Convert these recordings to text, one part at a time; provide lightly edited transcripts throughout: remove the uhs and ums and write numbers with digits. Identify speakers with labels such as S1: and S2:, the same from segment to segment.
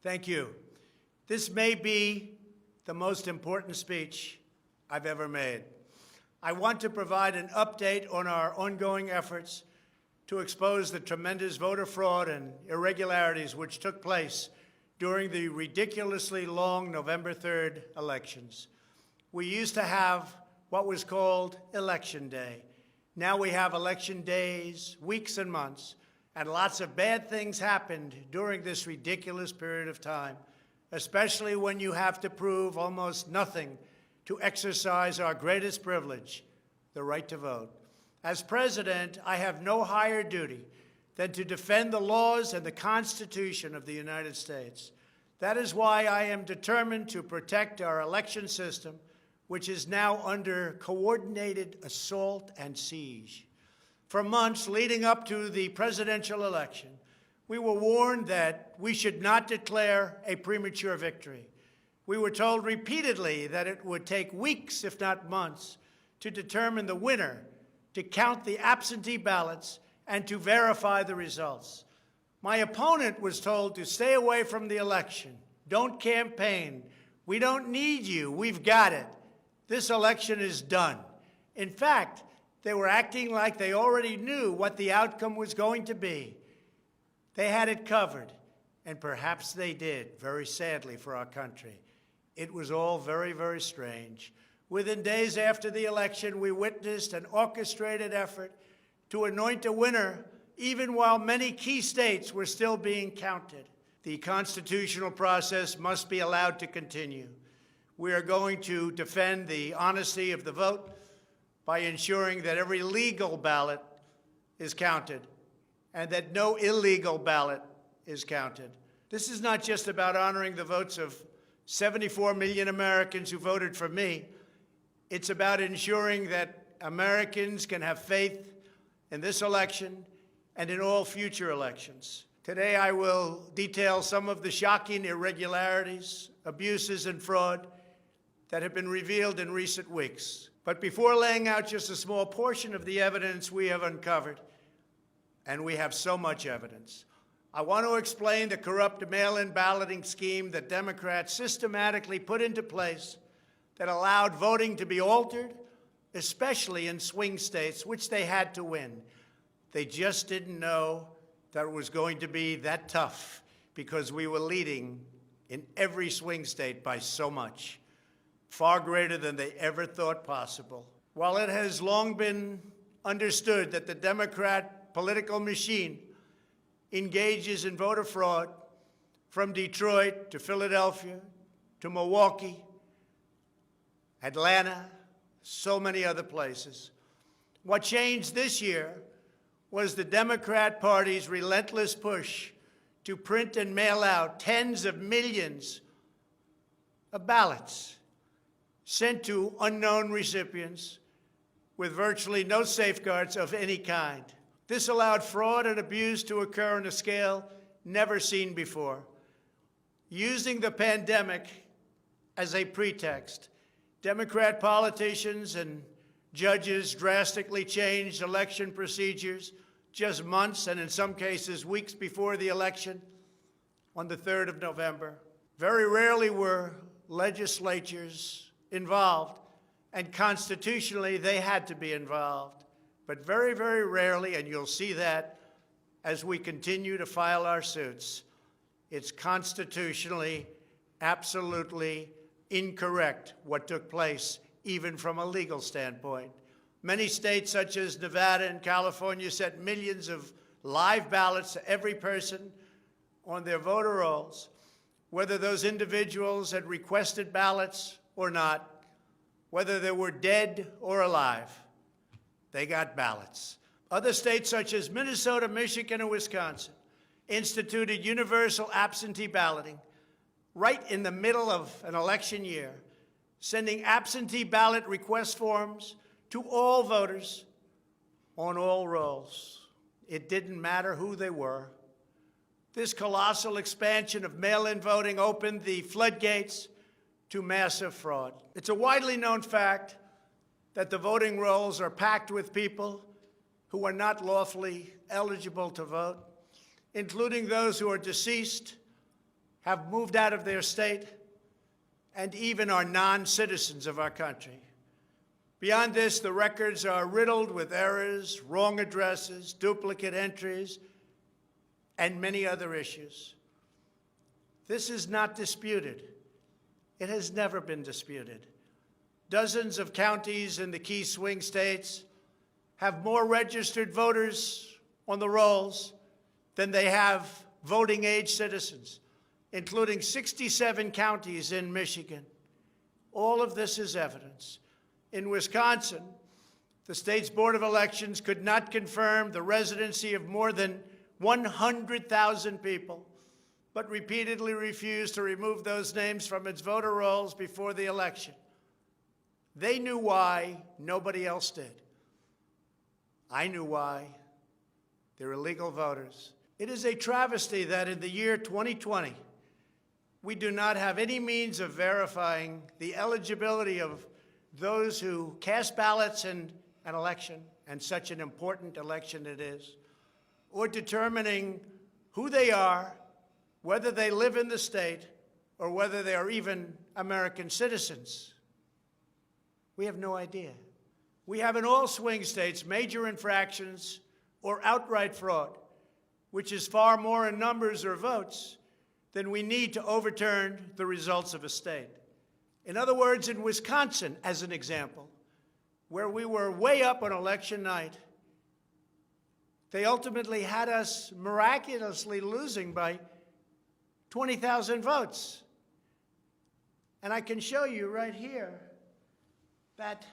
S1: Thank you. This may be the most important speech I've ever made. I want to provide an update on our ongoing efforts to expose the tremendous voter fraud and irregularities which took place during the ridiculously long November 3rd elections. We used to have what was called Election Day. Now we have election days, weeks and months, and lots of bad things happened during this ridiculous period of time, especially when you have to prove almost nothing to exercise our greatest privilege, the right to vote. As president, I have no higher duty than to defend the laws and the Constitution of the United States. That is why I am determined to protect our election system, which is now under coordinated assault and siege. For months leading up to the presidential election, we were warned that we should not declare a premature victory. We were told repeatedly that it would take weeks, if not months, to determine the winner, to count the absentee ballots, and to verify the results. My opponent was told to stay away from the election. Don't campaign. We don't need you. We've got it. This election is done. In fact, they were acting like they already knew what the outcome was going to be. They had it covered, and perhaps they did, very sadly for our country. It was all very, very strange. Within days after the election, we witnessed an orchestrated effort to anoint a winner, even while many key states were still being counted. The constitutional process must be allowed to continue. We are going to defend the honesty of the vote by ensuring that every legal ballot is counted and that no illegal ballot is counted. This is not just about honoring the votes of 74 million Americans who voted for me. It's about ensuring that Americans can have faith in this election and in all future elections. Today, I will detail some of the shocking irregularities, abuses, and fraud that have been revealed in recent weeks. But before laying out just a small portion of the evidence we have uncovered, and we have so much evidence, I want to explain the corrupt mail-in balloting scheme that Democrats systematically put into place that allowed voting to be altered, especially in swing states, which they had to win. They just didn't know that it was going to be that tough because we were leading in every swing state by so much, far greater than they ever thought possible. While it has long been understood that the Democrat political machine engages in voter fraud from Detroit to Philadelphia to Milwaukee, Atlanta, so many other places, what changed this year was the Democrat Party's relentless push to print and mail out tens of millions of ballots sent to unknown recipients with virtually no safeguards of any kind. This allowed fraud and abuse to occur on a scale never seen before. Using the pandemic as a pretext, Democrat politicians and judges drastically changed election procedures just months and in some cases weeks before the election on the 3rd of November. Very rarely were legislatures involved, and constitutionally they had to be involved. But very, very rarely, and you'll see that as we continue to file our suits, it's constitutionally absolutely incorrect what took place, even from a legal standpoint. Many states, such as Nevada and California, sent millions of live ballots to every person on their voter rolls, whether those individuals had requested ballots or not, whether they were dead or alive. They got ballots. Other states, such as Minnesota, Michigan, and Wisconsin, instituted universal absentee balloting right in the middle of an election year, sending absentee ballot request forms to all voters on all rolls. It didn't matter who they were. This colossal expansion of mail-in voting opened the floodgates to massive fraud. It's a widely known fact that the voting rolls are packed with people who are not lawfully eligible to vote, including those who are deceased, have moved out of their state and even are non-citizens of our country. Beyond this, the records are riddled with errors, wrong addresses, duplicate entries, and many other issues. This is not disputed. It has never been disputed. Dozens of counties in the key swing states have more registered voters on the rolls than they have voting-age citizens, including 67 counties in Michigan. All of this is evidence. In Wisconsin, the state's Board of Elections could not confirm the residency of more than 100,000 people, but repeatedly refused to remove those names from its voter rolls before the election. They knew why, nobody else did. I knew why. They're illegal voters. It is a travesty that in the year 2020, we do not have any means of verifying the eligibility of those who cast ballots in an election, and such an important election it is, or determining who they are, whether they live in the state, or whether they are even American citizens. We have no idea. We have in all swing states major infractions or outright fraud, which is far more in numbers or votes than we need to overturn the results of a state. In other words, in Wisconsin, as an example, where we were way up on election night, they ultimately had us miraculously losing by 20,000 votes. And I can show you right here that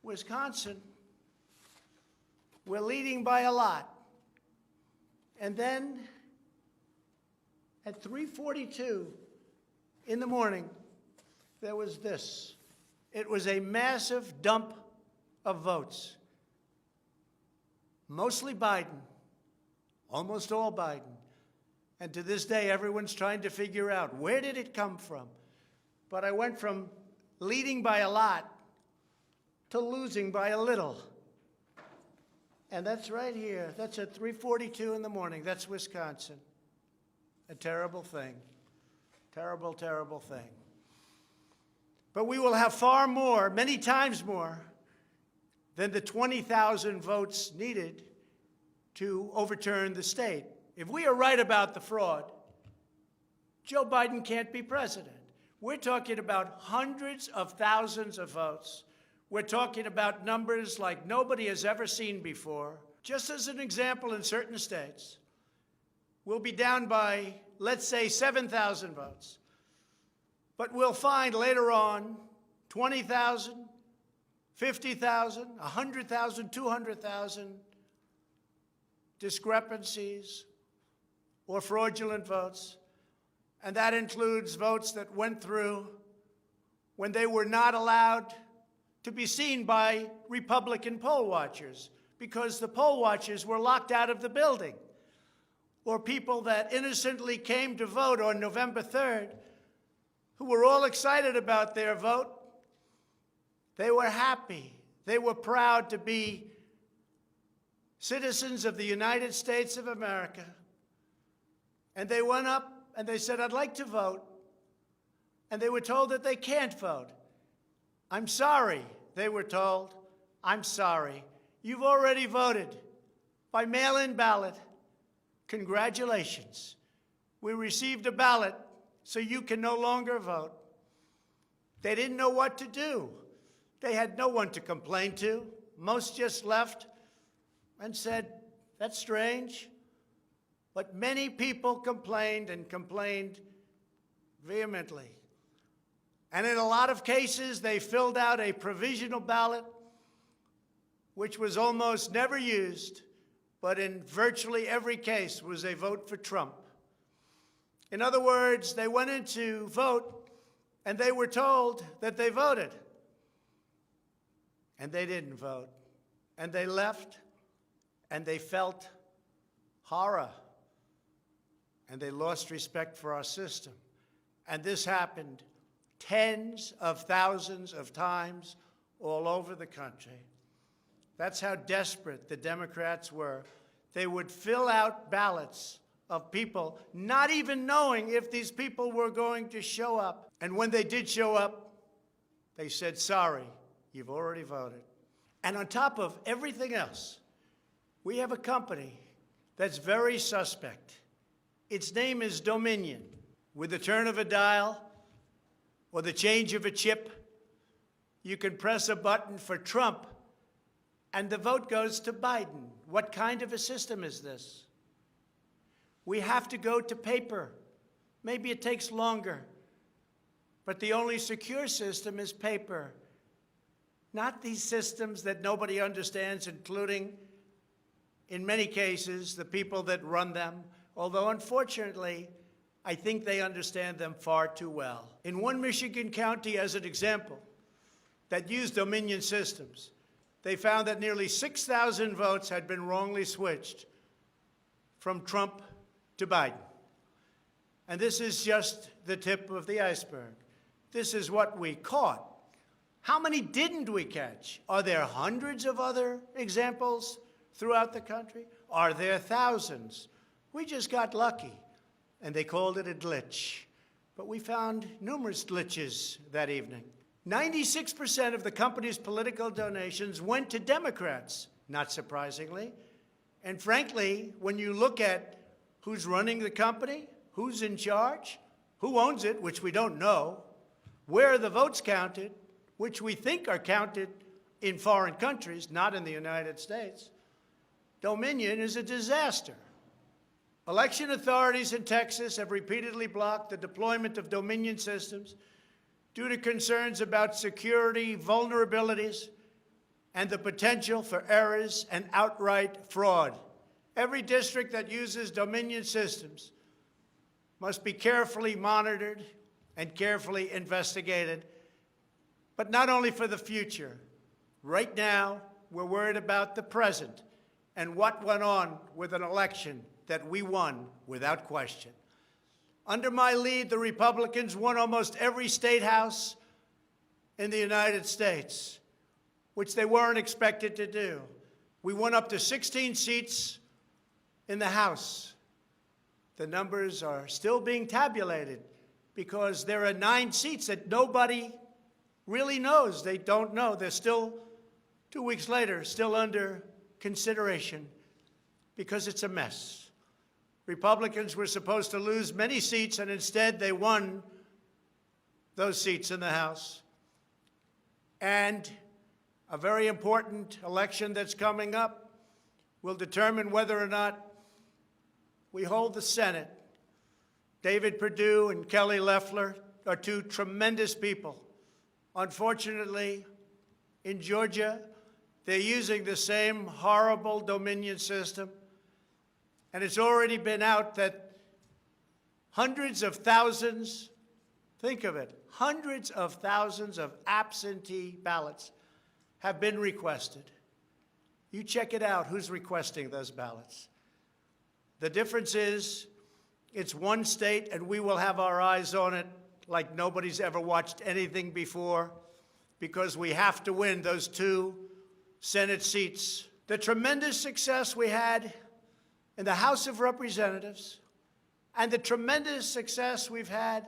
S1: Wisconsin, we're leading by a lot. And then at 3:42 in the morning, there was this. It was a massive dump of votes. Mostly Biden, almost all Biden. And to this day, everyone's trying to figure out, where did it come from? But I went from leading by a lot to losing by a little. And that's right here. That's at 3:42 in the morning. That's Wisconsin. A terrible thing. Terrible, terrible thing. But we will have far more, many times more, than the 20,000 votes needed to overturn the state. If we are right about the fraud, Joe Biden can't be president. We're talking about hundreds of thousands of votes. We're talking about numbers like nobody has ever seen before. Just as an example, in certain states, we'll be down by, let's say, 7,000 votes. But we'll find later on 20,000, 50,000, 100,000, 200,000 discrepancies or fraudulent votes. And that includes votes that went through when they were not allowed to be seen by Republican poll watchers because the poll watchers were locked out of the building. Or people that innocently came to vote on November 3rd who were all excited about their vote. They were happy. They were proud to be citizens of the United States of America. And they went up and they said, I'd like to vote. And they were told that they can't vote. I'm sorry, they were told. I'm sorry. You've already voted by mail-in ballot. Congratulations. We received a ballot, so you can no longer vote. They didn't know what to do. They had no one to complain to. Most just left and said, that's strange. But many people complained and complained vehemently. And in a lot of cases, they filled out a provisional ballot, which was almost never used, but in virtually every case was a vote for Trump. In other words, they went in to vote, and they were told that they voted. And they didn't vote. And they left, and they felt horror. And they lost respect for our system. And this happened tens of thousands of times all over the country. That's how desperate the Democrats were. They would fill out ballots of people, not even knowing if these people were going to show up. And when they did show up, they said, sorry, you've already voted. And on top of everything else, we have a company that's very suspect. Its name is Dominion. With the turn of a dial or the change of a chip, you can press a button for Trump and the vote goes to Biden. What kind of a system is this? We have to go to paper. Maybe it takes longer, but the only secure system is paper. Not these systems that nobody understands, including, in many cases, the people that run them, although unfortunately, I think they understand them far too well. In one Michigan county, as an example, that used Dominion systems, they found that nearly 6,000 votes had been wrongly switched from Trump to Biden. And this is just the tip of the iceberg. This is what we caught. How many didn't we catch? Are there hundreds of other examples throughout the country? Are there thousands? We just got lucky, and they called it a glitch. But we found numerous glitches that evening. 96% of the company's political donations went to Democrats, not surprisingly. And frankly, when you look at who's running the company, who's in charge, who owns it, which we don't know, where are the votes counted, which we think are counted in foreign countries, not in the United States, Dominion is a disaster. Election authorities in Texas have repeatedly blocked the deployment of Dominion systems due to concerns about security vulnerabilities and the potential for errors and outright fraud. Every district that uses Dominion systems must be carefully monitored and carefully investigated, but not only for the future. Right now, we're worried about the present and what went on with an election that we won without question. Under my lead, the Republicans won almost every state house in the United States, which they weren't expected to do. We won up to 16 seats in the House. The numbers are still being tabulated because there are 9 seats that nobody really knows. They don't know. They're still, 2 weeks later, still under consideration because it's a mess. Republicans were supposed to lose many seats, and instead they won those seats in the House. And a very important election that's coming up will determine whether or not we hold the Senate. David Perdue and Kelly Loeffler are 2 tremendous people. Unfortunately, in Georgia, they're using the same horrible Dominion system. And it's already been out that hundreds of thousands, think of it, hundreds of thousands of absentee ballots have been requested. You check it out, who's requesting those ballots. The difference is it's one state, and we will have our eyes on it like nobody's ever watched anything before, because we have to win those 2 Senate seats. The tremendous success we had in the House of Representatives and the tremendous success we've had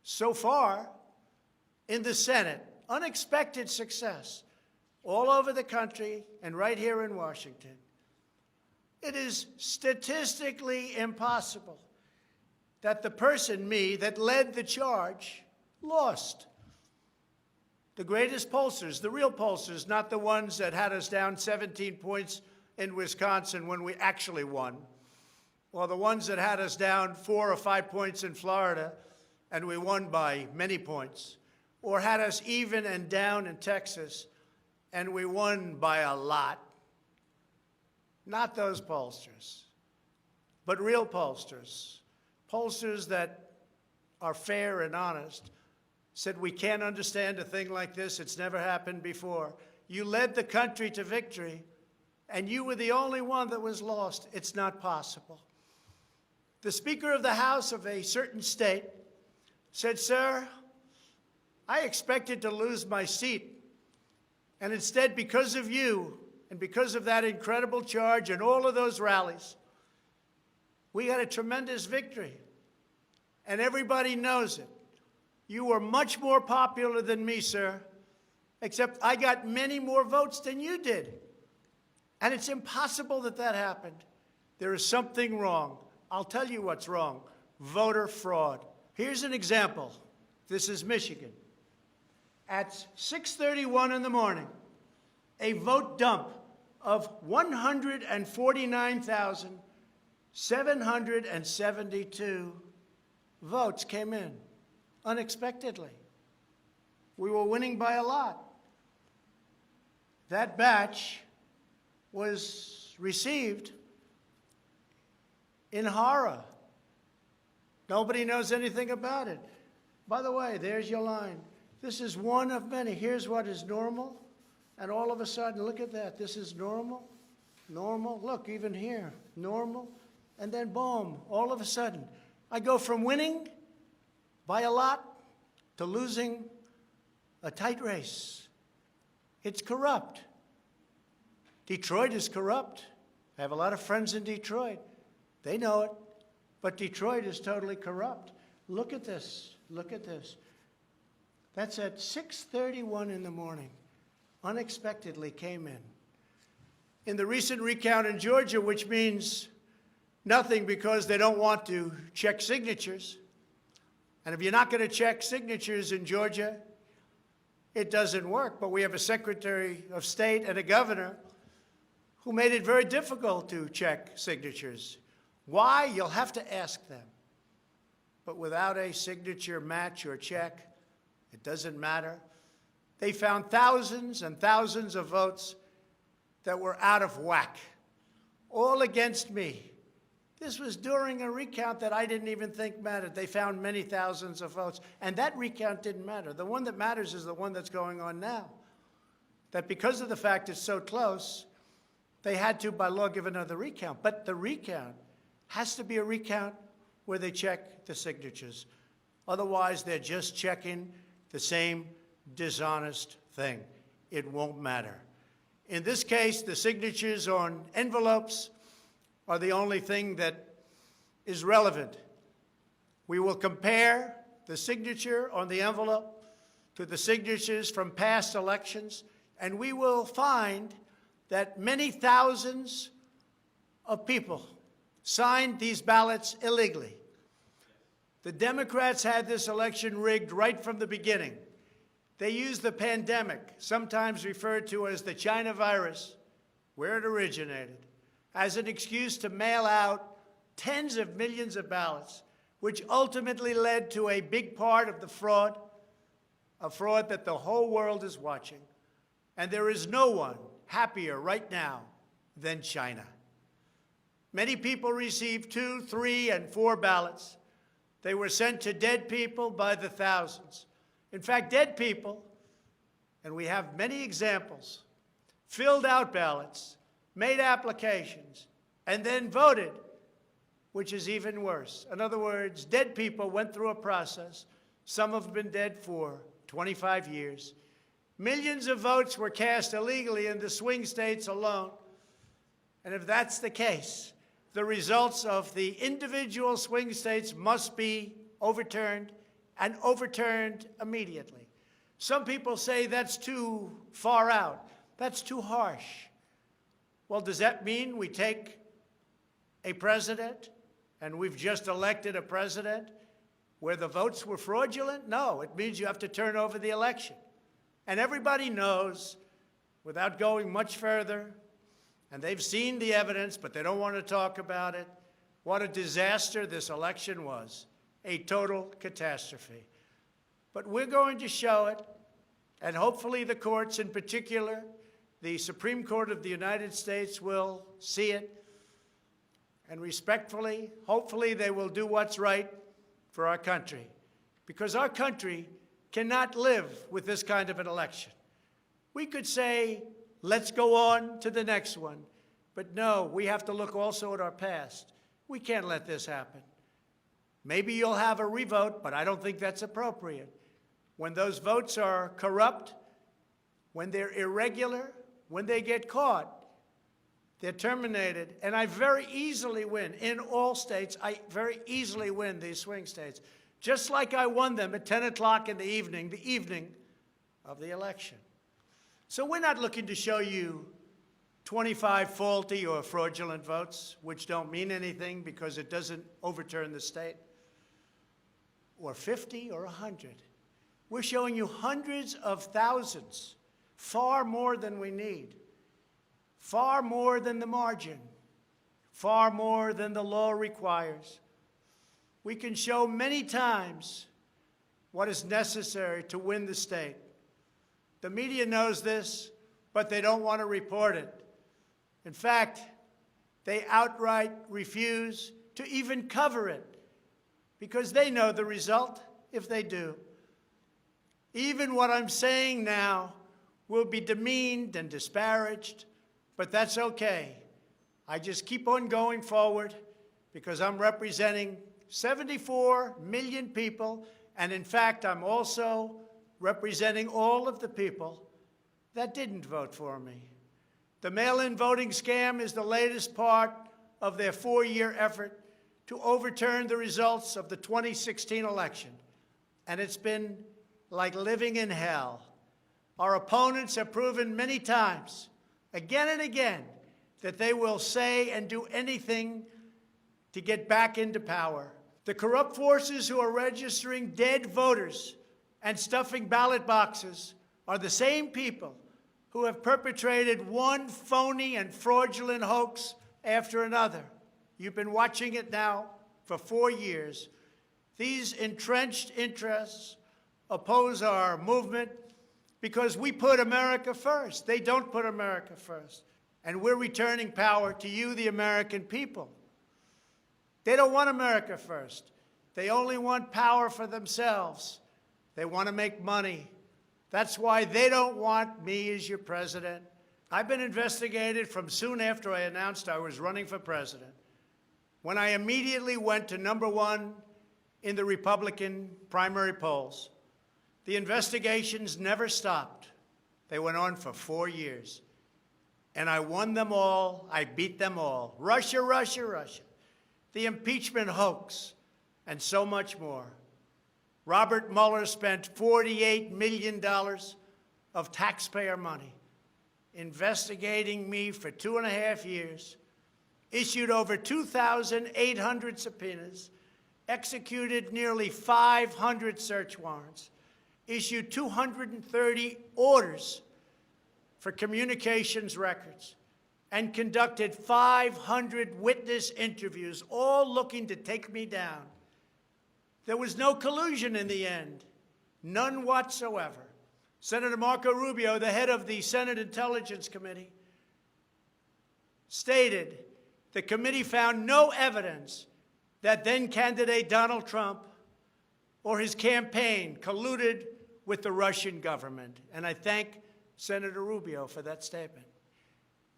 S1: so far in the Senate, unexpected success all over the country and right here in Washington. It is statistically impossible that the person, me, that led the charge lost. The greatest pollsters, the real pollsters, not the ones that had us down 17 points in Wisconsin when we actually won, or the ones that had us down 4 or 5 points in Florida and we won by many points, or had us even and down in Texas and we won by a lot. Not those pollsters, but real pollsters, pollsters that are fair and honest, said we can't understand a thing like this. It's never happened before. You led the country to victory, and you were the only one that was lost. It's not possible. The Speaker of the House of a certain state said, sir, I expected to lose my seat, and instead, because of you and because of that incredible charge and all of those rallies, We got a tremendous victory, and everybody knows it. You were much more popular than me, sir, except I got many more votes than you did. And it's impossible that that happened. There is something wrong. I'll tell you what's wrong. Voter fraud. Here's an example. This is Michigan. At 6:31 in the morning, a vote dump of 149,772 votes came in unexpectedly. We were winning by a lot. That batch was received in horror. Nobody knows anything about it. By the way, there's your line. This is one of many. Here's what is normal. And all of a sudden, look at that. This is normal, normal. Look, even here, normal. And then boom, all of a sudden, I go from winning by a lot to losing a tight race. It's corrupt. Detroit is corrupt. I have a lot of friends in Detroit. They know it. But Detroit is totally corrupt. Look at this. Look at this. That's at 6:31 in the morning. Unexpectedly came in. In the recent recount in Georgia, which means nothing because they don't want to check signatures. And if you're not going to check signatures in Georgia, it doesn't work. But we have a Secretary of State and a governor who made it very difficult to check signatures. Why? You'll have to ask them. But without a signature match or check, it doesn't matter. They found thousands and thousands of votes that were out of whack, all against me. This was during a recount that I didn't even think mattered. They found many thousands of votes, and that recount didn't matter. The one that matters is the one that's going on now. That because of the fact it's so close, they had to, by law, give another recount. But the recount has to be a recount where they check the signatures. Otherwise, they're just checking the same dishonest thing. It won't matter. In this case, the signatures on envelopes are the only thing that is relevant. We will compare the signature on the envelope to the signatures from past elections, and we will find that many thousands of people signed these ballots illegally. The Democrats had this election rigged right from the beginning. They used the pandemic, sometimes referred to as the China virus, where it originated, as an excuse to mail out tens of millions of ballots, which ultimately led to a big part of the fraud, a fraud that the whole world is watching. And there is no one happier right now than China. Many people received 2, 3, and 4 ballots. They were sent to dead people by the thousands. In fact, dead people, and we have many examples, filled out ballots, made applications, and then voted, which is even worse. In other words, dead people went through a process. Some have been dead for 25 years. Millions of votes were cast illegally in the swing states alone. And if that's the case, the results of the individual swing states must be overturned, and overturned immediately. Some people say that's too far out. That's too harsh. Well, does that mean we take a president, and we've just elected a president, where the votes were fraudulent? No, it means you have to turn over the election. And everybody knows, without going much further, and they've seen the evidence, but they don't want to talk about it, what a disaster this election was. A total catastrophe. But we're going to show it, and hopefully the courts, in particular, the Supreme Court of the United States, will see it. And respectfully, hopefully they will do what's right for our country. Because our country cannot live with this kind of an election. We could say, let's go on to the next one. But no, we have to look also at our past. We can't let this happen. Maybe you'll have a revote, but I don't think that's appropriate. When those votes are corrupt, when they're irregular, when they get caught, They're terminated, and I very easily win. In all states, I very easily win these swing states, just like I won them at 10 o'clock in the evening of the election. So we're not looking to show you 25 faulty or fraudulent votes, which don't mean anything because it doesn't overturn the state, or 50 or 100. We're showing you hundreds of thousands, far more than we need, far more than the margin, far more than the law requires. We can show many times what is necessary to win the state. The media knows this, but they don't want to report it. In fact, they outright refuse to even cover it because they know the result if they do. Even what I'm saying now will be demeaned and disparaged, but that's okay. I just keep on going forward because I'm representing 74 million people, and in fact, I'm also representing all of the people that didn't vote for me. The mail-in voting scam is the latest part of their 4-year effort to overturn the results of the 2016 election, and it's been like living in hell. Our opponents have proven many times, again and again, that they will say and do anything to get back into power. The corrupt forces who are registering dead voters and stuffing ballot boxes are the same people who have perpetrated one phony and fraudulent hoax after another. You've been watching it now for 4 years. These entrenched interests oppose our movement because we put America first. They don't put America first. And we're returning power to you, the American people. They don't want America first. They only want power for themselves. They want to make money. That's why they don't want me as your president. I've been investigated from soon after I announced I was running for president, when I immediately went to #1 in the Republican primary polls. The investigations never stopped. They went on for 4 years. And I won them all. I beat them all. Russia, Russia, Russia. The impeachment hoax, and so much more. Robert Mueller spent $48 million of taxpayer money investigating me for 2.5 years, issued over 2,800 subpoenas, executed nearly 500 search warrants, issued 230 orders for communications records, and conducted 500 witness interviews, all looking to take me down. There was no collusion in the end, none whatsoever. Senator Marco Rubio, the head of the Senate Intelligence Committee, stated the committee found no evidence that then-candidate Donald Trump or his campaign colluded with the Russian government. And I thank Senator Rubio for that statement.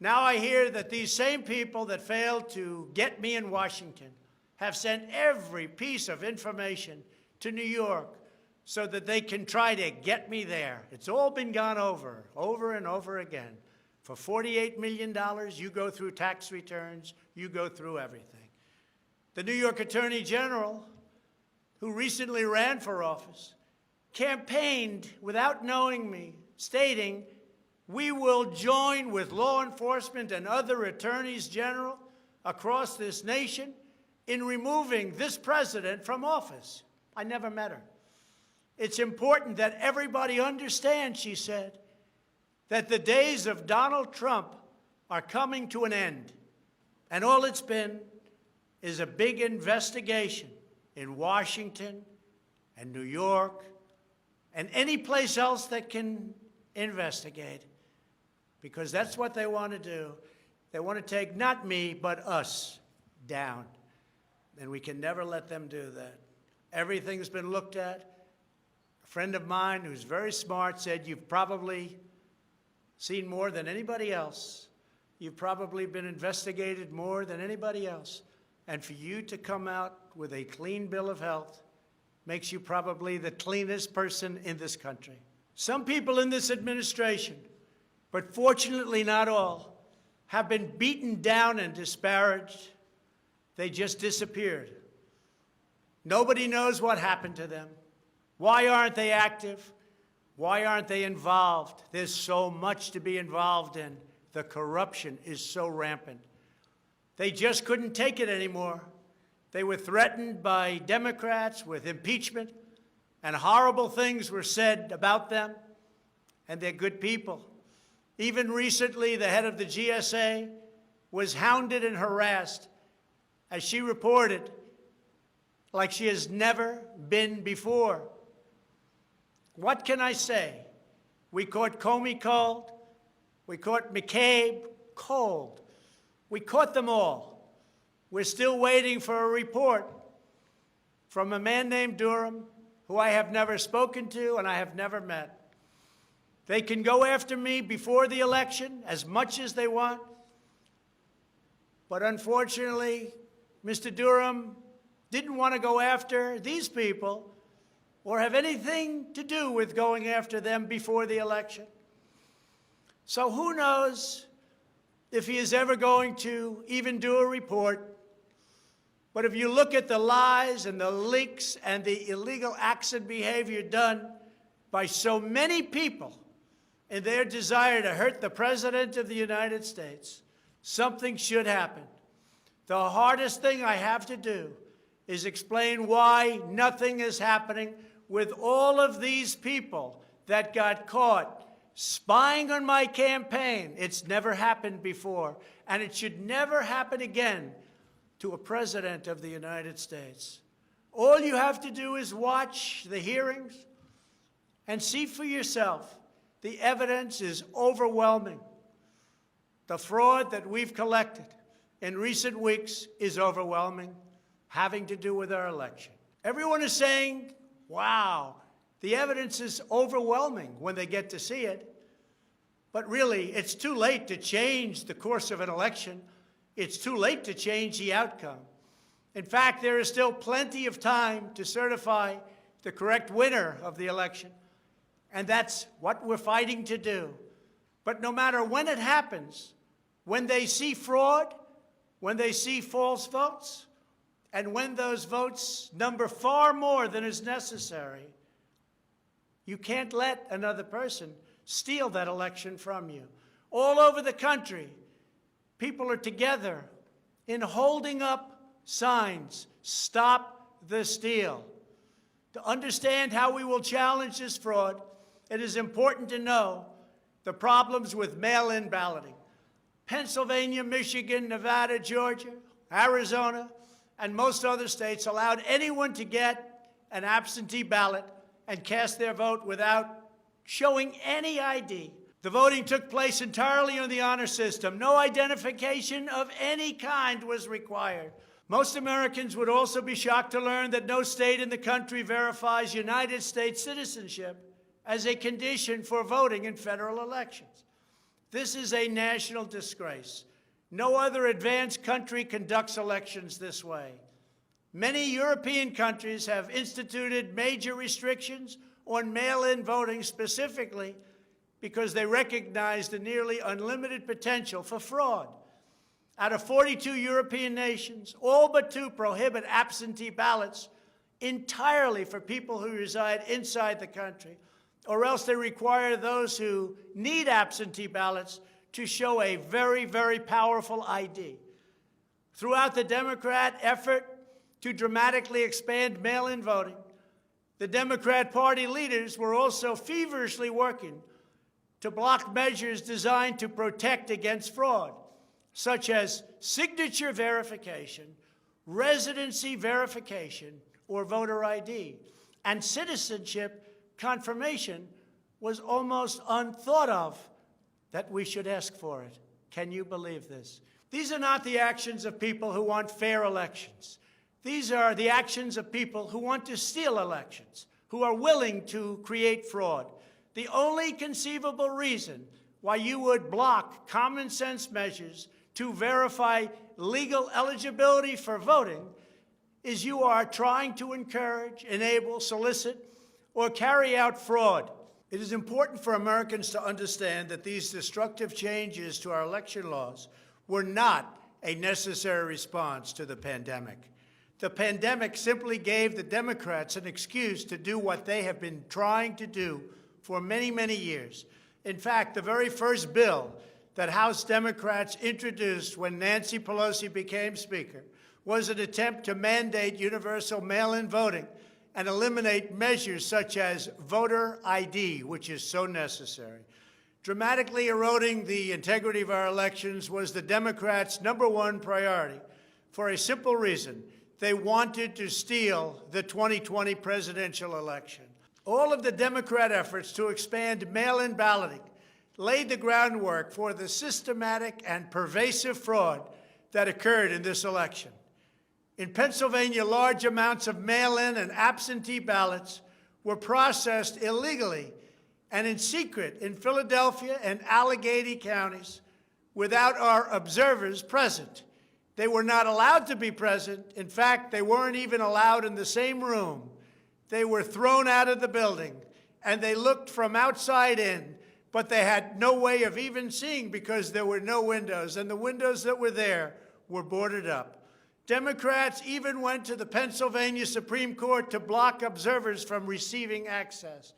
S1: Now I hear that these same people that failed to get me in Washington have sent every piece of information to New York so that they can try to get me there. It's all been gone over and over again. For $48 million, you go through tax returns, you go through everything. The New York Attorney General, who recently ran for office, campaigned without knowing me, stating, "We will join with law enforcement and other attorneys general across this nation in removing this president from office." I never met her. It's important that everybody understand, she said, that the days of Donald Trump are coming to an end. And all it's been is a big investigation in Washington and New York and any place else that can investigate, because that's what they want to do. They want to take not me, but us down. And we can never let them do that. Everything's been looked at. A friend of mine who's very smart said, "You've probably seen more than anybody else. You've probably been investigated more than anybody else. And for you to come out with a clean bill of health makes you probably the cleanest person in this country." Some people in this administration, but fortunately not all, have been beaten down and disparaged. They just disappeared. Nobody knows what happened to them. Why aren't they active? Why aren't they involved? There's so much to be involved in. The corruption is so rampant. They just couldn't take it anymore. They were threatened by Democrats with impeachment, and horrible things were said about them, and they're good people. Even recently, the head of the GSA was hounded and harassed, as she reported, like she has never been before. What can I say? We caught Comey cold. We caught McCabe cold. We caught them all. We're still waiting for a report from a man named Durham, who I have never spoken to and I have never met. They can go after me before the election as much as they want, but unfortunately, Mr. Durham didn't want to go after these people or have anything to do with going after them before the election. So who knows if he is ever going to even do a report. But if you look at the lies and the leaks and the illegal acts and behavior done by so many people in their desire to hurt the President of the United States, something should happen. The hardest thing I have to do is explain why nothing is happening with all of these people that got caught spying on my campaign. It's never happened before, and it should never happen again to a president of the United States. All you have to do is watch the hearings and see for yourself. The evidence is overwhelming. The fraud that we've collected in recent weeks is overwhelming, having to do with our election. Everyone is saying, wow, the evidence is overwhelming when they get to see it. But really, it's too late to change the course of an election. It's too late to change the outcome. In fact, there is still plenty of time to certify the correct winner of the election. And that's what we're fighting to do. But no matter when it happens, when they see fraud, when they see false votes, and when those votes number far more than is necessary, you can't let another person steal that election from you. All over the country, people are together in holding up signs, "Stop the steal." To understand how we will challenge this fraud, it is important to know the problems with mail-in balloting. Pennsylvania, Michigan, Nevada, Georgia, Arizona, and most other states allowed anyone to get an absentee ballot and cast their vote without showing any ID. The voting took place entirely on the honor system. No identification of any kind was required. Most Americans would also be shocked to learn that no state in the country verifies United States citizenship as a condition for voting in federal elections. This is a national disgrace. No other advanced country conducts elections this way. Many European countries have instituted major restrictions on mail-in voting specifically because they recognize the nearly unlimited potential for fraud. Out of 42 European nations, all but 2 prohibit absentee ballots entirely for people who reside inside the country, or else they require those who need absentee ballots to show a very, very powerful ID. Throughout the Democrat effort to dramatically expand mail-in voting, the Democrat Party leaders were also feverishly working to block measures designed to protect against fraud, such as signature verification, residency verification, or voter ID, and citizenship confirmation was almost unthought of that we should ask for it. Can you believe this? These are not the actions of people who want fair elections. These are the actions of people who want to steal elections, who are willing to create fraud. The only conceivable reason why you would block common sense measures to verify legal eligibility for voting is you are trying to encourage, enable, solicit, or carry out fraud. It is important for Americans to understand that these destructive changes to our election laws were not a necessary response to the pandemic. The pandemic simply gave the Democrats an excuse to do what they have been trying to do for many, many years. In fact, the very first bill that House Democrats introduced when Nancy Pelosi became Speaker was an attempt to mandate universal mail-in voting and eliminate measures such as voter ID, which is so necessary. Dramatically eroding the integrity of our elections was the Democrats' #1 priority for a simple reason. They wanted to steal the 2020 presidential election. All of the Democrat efforts to expand mail-in balloting laid the groundwork for the systematic and pervasive fraud that occurred in this election. In Pennsylvania, large amounts of mail-in and absentee ballots were processed illegally and in secret in Philadelphia and Allegheny counties without our observers present. They were not allowed to be present. In fact, they weren't even allowed in the same room. They were thrown out of the building, and they looked from outside in, but they had no way of even seeing because there were no windows, and the windows that were there were boarded up. Democrats even went to the Pennsylvania Supreme Court to block observers from receiving access.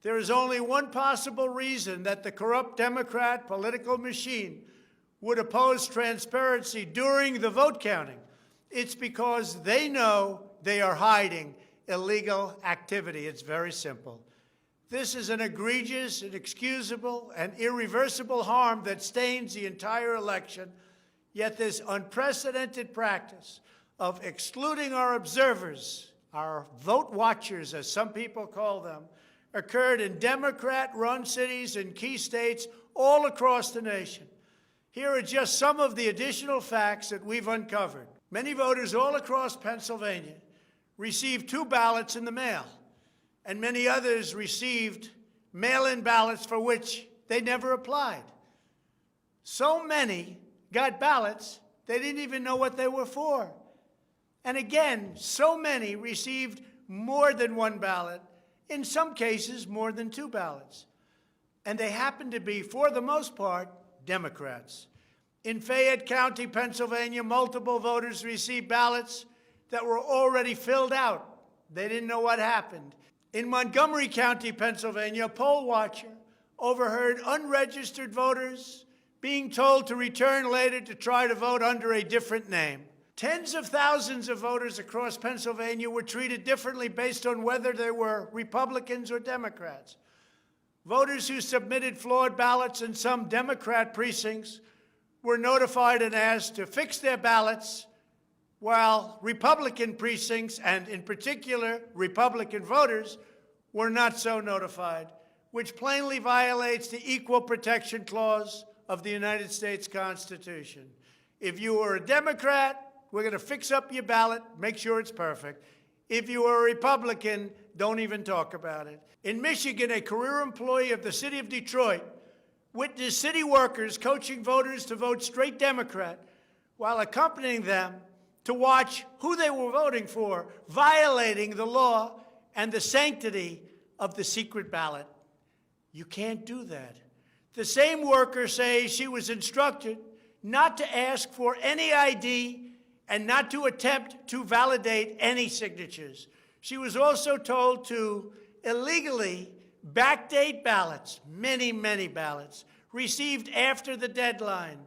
S1: There is only one possible reason that the corrupt Democrat political machine would oppose transparency during the vote counting. It's because they know they are hiding illegal activity. It's very simple. This is an egregious, inexcusable, and irreversible harm that stains the entire election. Yet this unprecedented practice of excluding our observers, our vote watchers, as some people call them, occurred in Democrat-run cities and key states all across the nation. Here are just some of the additional facts that we've uncovered. Many voters all across Pennsylvania received 2 ballots in the mail, and many others received mail-in ballots for which they never applied. So many got ballots, they didn't even know what they were for. And again, so many received more than 1 ballot, in some cases more than 2 ballots. And they happened to be, for the most part, Democrats. In Fayette County, Pennsylvania, multiple voters received ballots that were already filled out. They didn't know what happened. In Montgomery County, Pennsylvania, a poll watcher overheard unregistered voters being told to return later to try to vote under a different name. Tens of thousands of voters across Pennsylvania were treated differently based on whether they were Republicans or Democrats. Voters who submitted flawed ballots in some Democrat precincts were notified and asked to fix their ballots, while Republican precincts, and in particular Republican voters, were not so notified, which plainly violates the Equal Protection Clause of the United States Constitution. If you are a Democrat, we're going to fix up your ballot, make sure it's perfect. If you are a Republican, don't even talk about it. In Michigan, a career employee of the city of Detroit witnessed city workers coaching voters to vote straight Democrat while accompanying them to watch who they were voting for, violating the law and the sanctity of the secret ballot. You can't do that. The same worker says she was instructed not to ask for any ID and not to attempt to validate any signatures. She was also told to illegally backdate ballots, many, many ballots, received after the deadline.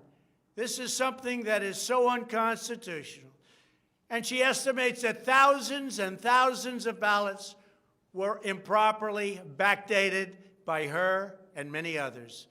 S1: This is something that is so unconstitutional. And she estimates that thousands and thousands of ballots were improperly backdated by her and many others.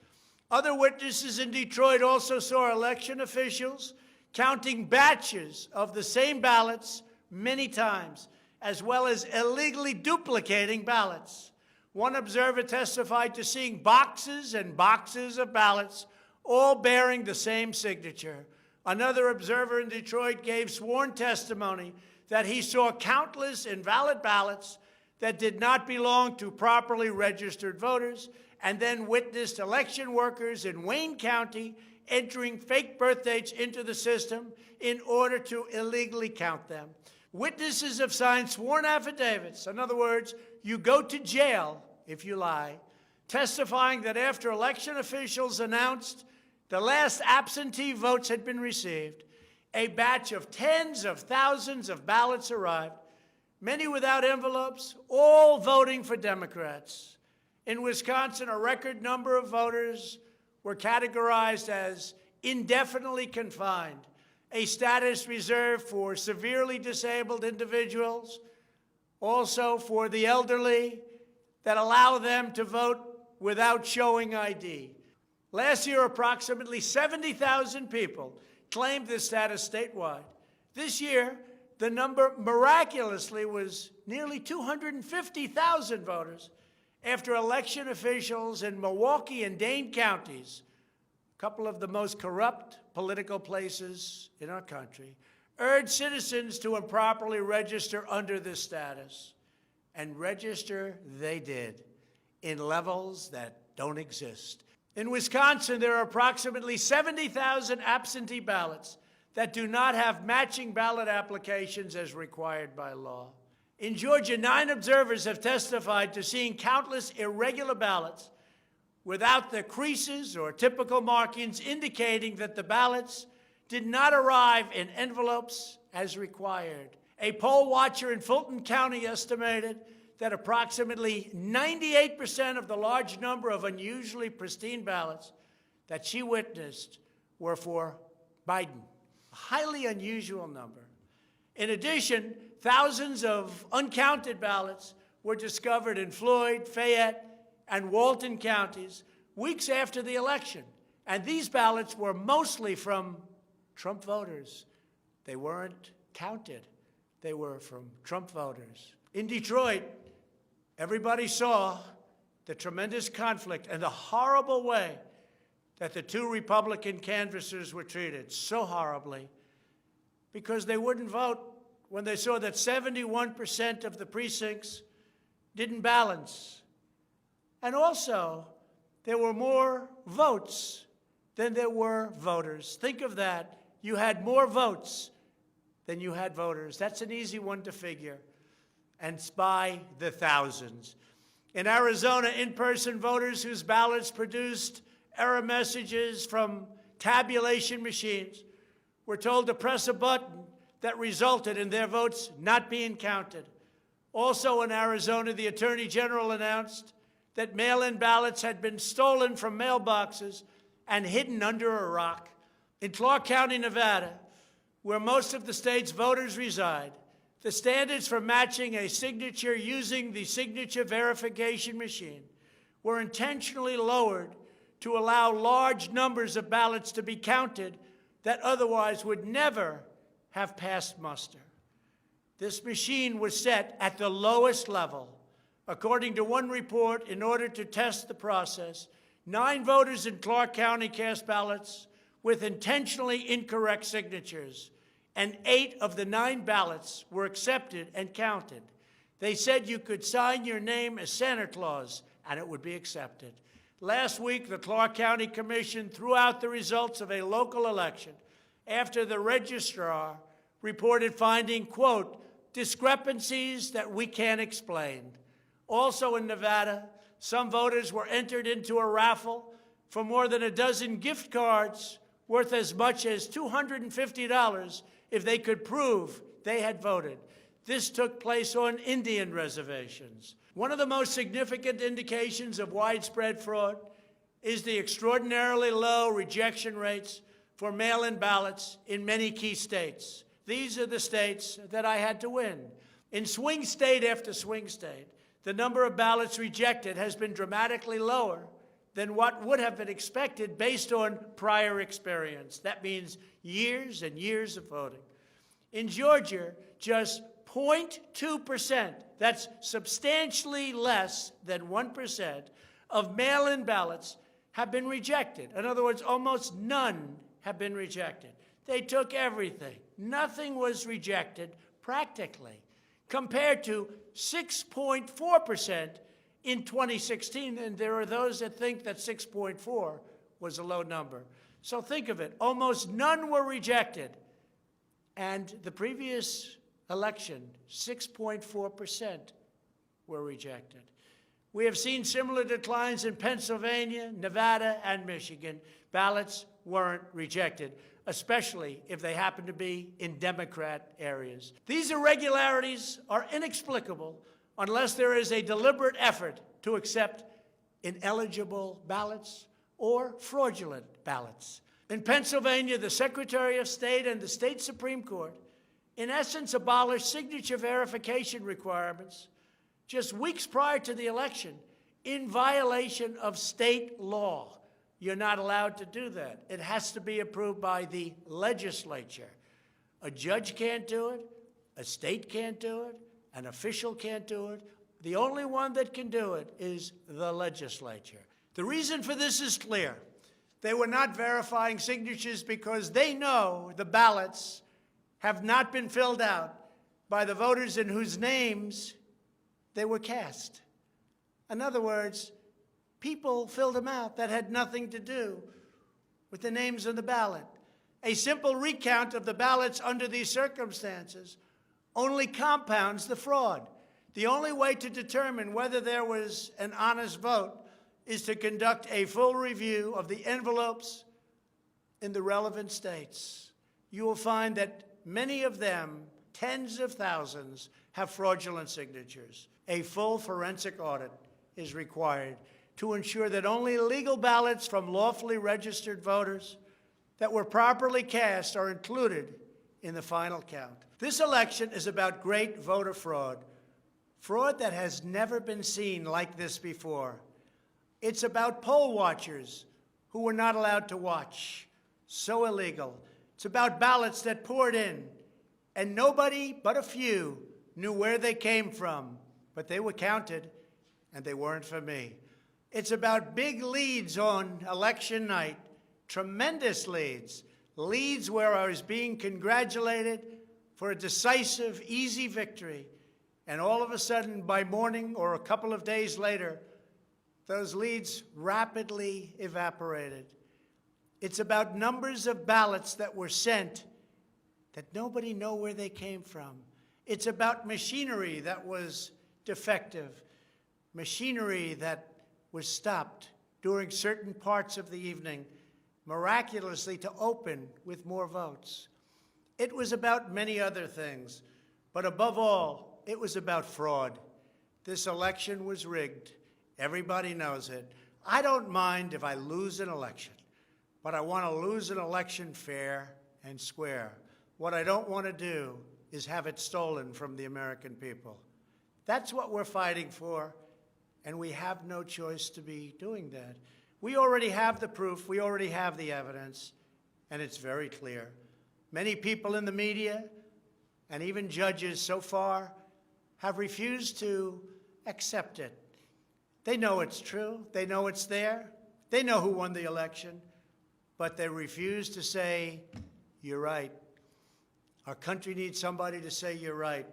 S1: Other witnesses in Detroit also saw election officials counting batches of the same ballots many times, as well as illegally duplicating ballots. One observer testified to seeing boxes and boxes of ballots, all bearing the same signature. Another observer in Detroit gave sworn testimony that he saw countless invalid ballots that did not belong to properly registered voters, and then witnessed election workers in Wayne County entering fake birth dates into the system in order to illegally count them. Witnesses have signed sworn affidavits. In other words, you go to jail if you lie. testifying that after election officials announced the last absentee votes had been received, a batch of tens of thousands of ballots arrived, many without envelopes, all voting for Democrats. In Wisconsin, a record number of voters were categorized as indefinitely confined, a status reserved for severely disabled individuals, also for the elderly, that allow them to vote without showing ID. Last year, approximately 70,000 people claimed this status statewide. This year, the number miraculously was nearly 250,000 voters after election officials in Milwaukee and Dane counties, a couple of the most corrupt political places in our country, urged citizens to improperly register under this status. And register they did in levels that don't exist. In Wisconsin, there are approximately 70,000 absentee ballots that do not have matching ballot applications as required by law. In Georgia, 9 observers have testified to seeing countless irregular ballots without the creases or typical markings indicating that the ballots did not arrive in envelopes as required. A poll watcher in Fulton County estimated that approximately 98% of the large number of unusually pristine ballots that she witnessed were for Biden, a highly unusual number. In addition, thousands of uncounted ballots were discovered in Floyd, Fayette, and Walton counties weeks after the election, and these ballots were mostly from Trump voters. They weren't counted. They were from Trump voters. In Detroit, everybody saw the tremendous conflict and the horrible way that the 2 Republican canvassers were treated, so horribly, because they wouldn't vote when they saw that 71% of the precincts didn't balance. And also, there were more votes than there were voters. Think of that. You had more votes than you had voters. That's an easy one to figure. And it's by the thousands. In Arizona, in-person voters whose ballots produced error messages from tabulation machines were told to press a button that resulted in their votes not being counted. Also in Arizona, the Attorney General announced that mail-in ballots had been stolen from mailboxes and hidden under a rock. In Clark County, Nevada, where most of the state's voters reside, the standards for matching a signature using the signature verification machine were intentionally lowered to allow large numbers of ballots to be counted that otherwise would never have passed muster. This machine was set at the lowest level. According to one report, in order to test the process, 9 voters in Clark County cast ballots with intentionally incorrect signatures, and 8 of the 9 ballots were accepted and counted. They said you could sign your name as Santa Claus, and it would be accepted. Last week, the Clark County Commission threw out the results of a local election after the registrar reported finding, quote, discrepancies that we can't explain. Also in Nevada, some voters were entered into a raffle for more than a dozen gift cards worth as much as $250 if they could prove they had voted. This took place on Indian reservations. One of the most significant indications of widespread fraud is the extraordinarily low rejection rates for mail-in ballots in many key states. These are the states that I had to win. In swing state after swing state, the number of ballots rejected has been dramatically lower than what would have been expected based on prior experience. That means years and years of voting. In Georgia, just 0.2%, that's substantially less than 1%, of mail-in ballots have been rejected. In other words, almost none have been rejected. They took everything. Nothing was rejected practically, compared to 6.4% in 2016, and there are those that think that 6.4 was a low number. So think of it, almost none were rejected, and the previous election, 6.4% were rejected. We have seen similar declines in Pennsylvania, Nevada, and Michigan. Ballots weren't rejected, especially if they happen to be in Democrat areas. These irregularities are inexplicable unless there is a deliberate effort to accept ineligible ballots or fraudulent ballots. In Pennsylvania, the Secretary of State and the state Supreme Court, in essence, abolished signature verification requirements just weeks prior to the election in violation of state law. You're not allowed to do that. It has to be approved by the legislature. A judge can't do it, a state can't do it, an official can't do it. The only one that can do it is the legislature. The reason for this is clear. They were not verifying signatures because they know the ballots have not been filled out by the voters in whose names they were cast. In other words, people filled them out that had nothing to do with the names on the ballot. A simple recount of the ballots under these circumstances only compounds the fraud. The only way to determine whether there was an honest vote is to conduct a full review of the envelopes in the relevant states. You will find that many of them, tens of thousands, have fraudulent signatures. A full forensic audit is required to ensure that only legal ballots from lawfully registered voters that were properly cast are included in the final count. This election is about great voter fraud, fraud that has never been seen like this before. It's about poll watchers who were not allowed to watch. So illegal. It's about ballots that poured in, and nobody but a few knew where they came from, but they were counted, and they weren't for me. It's about big leads on election night, tremendous leads, leads where I was being congratulated for a decisive, easy victory, and all of a sudden, by morning or a couple of days later, those leads rapidly evaporated. It's about numbers of ballots that were sent that nobody knew where they came from. It's about machinery that was defective, machinery that was stopped during certain parts of the evening, miraculously to open with more votes. It was about many other things, but above all, it was about fraud. This election was rigged. Everybody knows it. I don't mind if I lose an election, but I want to lose an election fair and square. What I don't want to do is have it stolen from the American people. That's what we're fighting for, and we have no choice to be doing that. We already have the proof, we already have the evidence, and it's very clear. Many people in the media and even judges so far have refused to accept it. They know it's true. They know it's there. They know who won the election. But they refuse to say, you're right. Our country needs somebody to say you're right.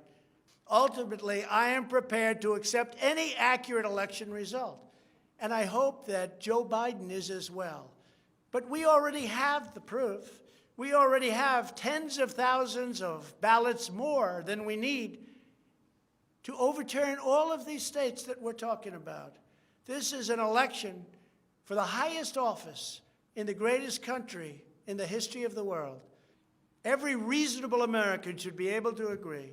S1: Ultimately, I am prepared to accept any accurate election result. And I hope that Joe Biden is as well. But we already have the proof. We already have tens of thousands of ballots more than we need to overturn all of these states that we're talking about. This is an election for the highest office in the greatest country in the history of the world. Every reasonable American should be able to agree,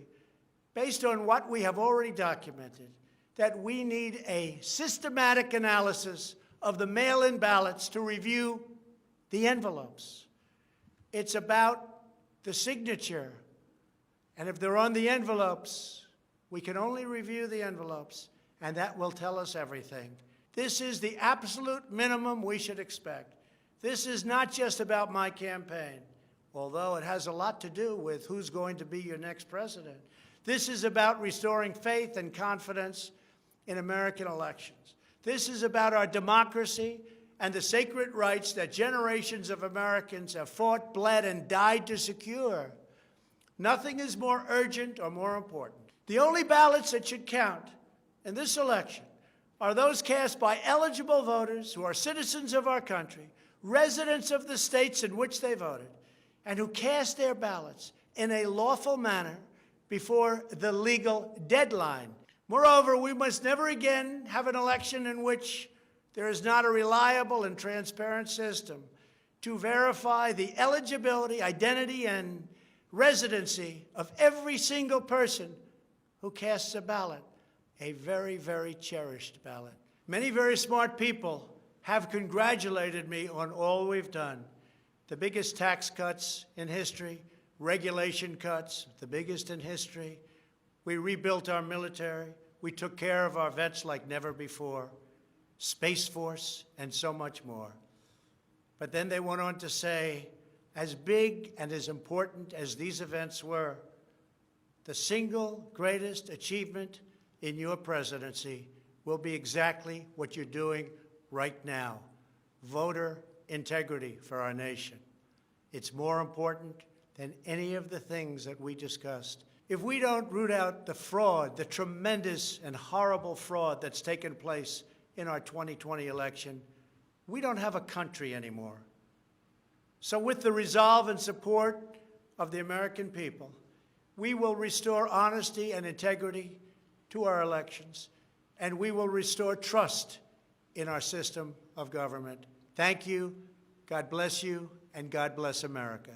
S1: based on what we have already documented, that we need a systematic analysis of the mail-in ballots to review the envelopes. It's about the signature. And if they're on the envelopes, we can only review the envelopes, and that will tell us everything. This is the absolute minimum we should expect. This is not just about my campaign, although it has a lot to do with who's going to be your next president. This is about restoring faith and confidence in American elections. This is about our democracy and the sacred rights that generations of Americans have fought, bled, and died to secure. Nothing is more urgent or more important. The only ballots that should count in this election are those cast by eligible voters who are citizens of our country, residents of the states in which they voted, and who cast their ballots in a lawful manner before the legal deadline. Moreover, we must never again have an election in which there is not a reliable and transparent system to verify the eligibility, identity, and residency of every single person who casts a ballot, a very, very cherished ballot. Many very smart people have congratulated me on all we've done. The biggest tax cuts in history, regulation cuts, the biggest in history. We rebuilt our military. We took care of our vets like never before. Space Force, and so much more. But then they went on to say, as big and as important as these events were, the single greatest achievement in your presidency will be exactly what you're doing right now, voter integrity for our nation. It's more important than any of the things that we discussed. If we don't root out the fraud, the tremendous and horrible fraud that's taken place in our 2020 election, we don't have a country anymore. So with the resolve and support of the American people, we will restore honesty and integrity to our elections, and we will restore trust in our system of government. Thank you, God bless you, and God bless America.